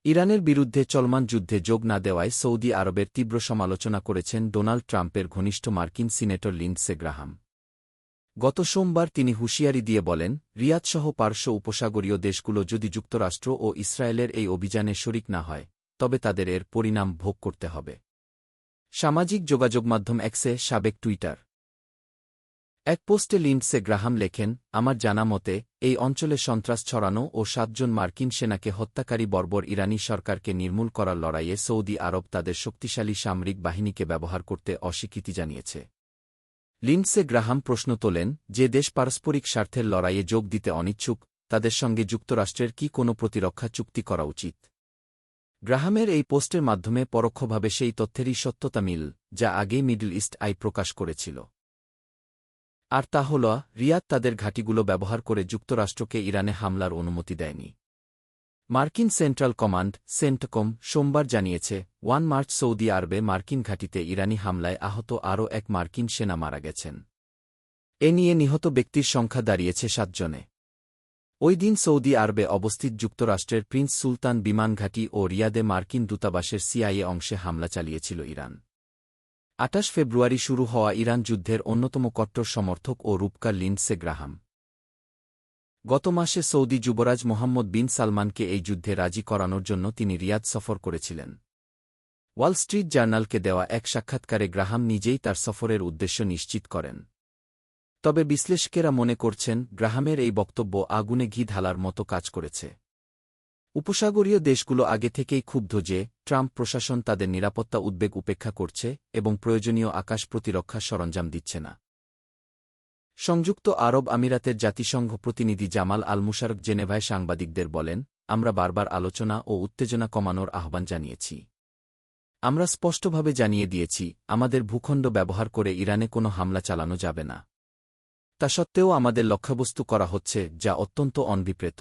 ইরানের বিরুদ্ধে চলমান যুদ্ধে যোগ না দেওয়ায় সৌদি আরবের তীব্র সমালোচনা করেছেন ডোনাল্ড ট্রাম্পের ঘনিষ্ঠ মার্কিন সিনেটর লিন্ডসে গ্রাহাম। গত সোমবার তিনি হুঁশিয়ারি দিয়ে বলেন, রিয়াদসহ পার্শ্ব উপসাগরীয় দেশগুলো যদি যুক্তরাষ্ট্র ও ইসরায়েলের এই অভিযানে শরিক না হয়, তবে তাদের এর পরিণাম ভোগ করতে হবে। সামাজিক যোগাযোগমাধ্যম এক্সে, সাবেক টুইটার। এক পোস্টে লিন্ডসে গ্রাহাম লেখেন, আমার জানা মতে এই অঞ্চলে সন্ত্রাস ছড়ানো ও ৭ জন মার্কিন সেনাকে হত্যাকারী বর্বর ইরানি সরকারকে নির্মূল করার লড়াইয়ে সৌদি আরব তাদের শক্তিশালী সামরিক বাহিনীকে ব্যবহার করতে অস্বীকৃতি জানিয়েছে। লিন্ডসে গ্রাহাম প্রশ্ন তোলেন, যে দেশ পারস্পরিক স্বার্থের লড়াইয়ে যোগ দিতে অনিচ্ছুক, তাদের সঙ্গে যুক্তরাষ্ট্রের কি কোনো প্রতিরক্ষা চুক্তি করা উচিত? গ্রাহামের এই পোস্টের মাধ্যমে পরোক্ষভাবে সেই তথ্যেরই সত্যতা মিল, যা আগেই মিডল ইস্ট আই প্রকাশ করেছিল। আর তা হল, রিয়াদ তাদের ঘাঁটিগুলো ব্যবহার করে যুক্তরাষ্ট্রকে ইরানে হামলার অনুমতি দেয়নি। মার্কিন সেন্ট্রাল কমান্ড সেন্টকম সোমবার জানিয়েছে, 1 মার্চ সৌদি আরবে মার্কিন ঘাঁটিতে ইরানি হামলায় আহত আরও এক মার্কিন সেনা মারা গেছেন। এ নিয়ে নিহত ব্যক্তির সংখ্যা দাঁড়িয়েছে ৭ জনে। ওই দিন সৌদি আরবে অবস্থিত যুক্তরাষ্ট্রের প্রিন্স সুলতান বিমান ঘাঁটি ও রিয়াদে মার্কিন দূতাবাসের সিআইএ অংশে হামলা চালিয়েছিল ইরান। ২৮ ফেব্রুয়ারি শুরু হওয়া ইরান যুদ্ধের অন্যতম কট্টর সমর্থক ও রূপকার লিন্ডসে গ্রাহাম গত মাসে সৌদি যুবরাজ মোহাম্মদ বিন সালমানকে এই যুদ্ধে রাজি করানোর জন্য তিনি রিয়াদ সফর করেছিলেন। ওয়াল স্ট্রিট জার্নালকে দেওয়া এক সাক্ষাৎকারে গ্রাহাম নিজেই তার সফরের উদ্দেশ্য নিশ্চিত করেন। তবে বিশ্লেষকেরা মনে করছেন, গ্রাহামের এই বক্তব্য আগুনে ঘি ঢালার মতো কাজ করেছে। উপসাগরীয় দেশগুলো আগে থেকেই ক্ষুব্ধ যে ট্রাম্প প্রশাসন তাদের নিরাপত্তা উদ্বেগ উপেক্ষা করছে এবং প্রয়োজনীয় আকাশ প্রতিরক্ষা সরঞ্জাম দিচ্ছে না। সংযুক্ত আরব আমিরাতের জাতিসংঘ প্রতিনিধি জামাল আল মুশারফ জেনেভায় সাংবাদিকদের বলেন, আমরা বারবার আলোচনা ও উত্তেজনা কমানোর আহ্বান জানিয়েছি। আমরা স্পষ্টভাবে জানিয়ে দিয়েছি, আমাদের ভূখণ্ড ব্যবহার করে ইরানে কোনো হামলা চালানো যাবে না। তা সত্ত্বেও আমাদের লক্ষ্যবস্তু করা হচ্ছে, যা অত্যন্ত অনভিপ্রেত।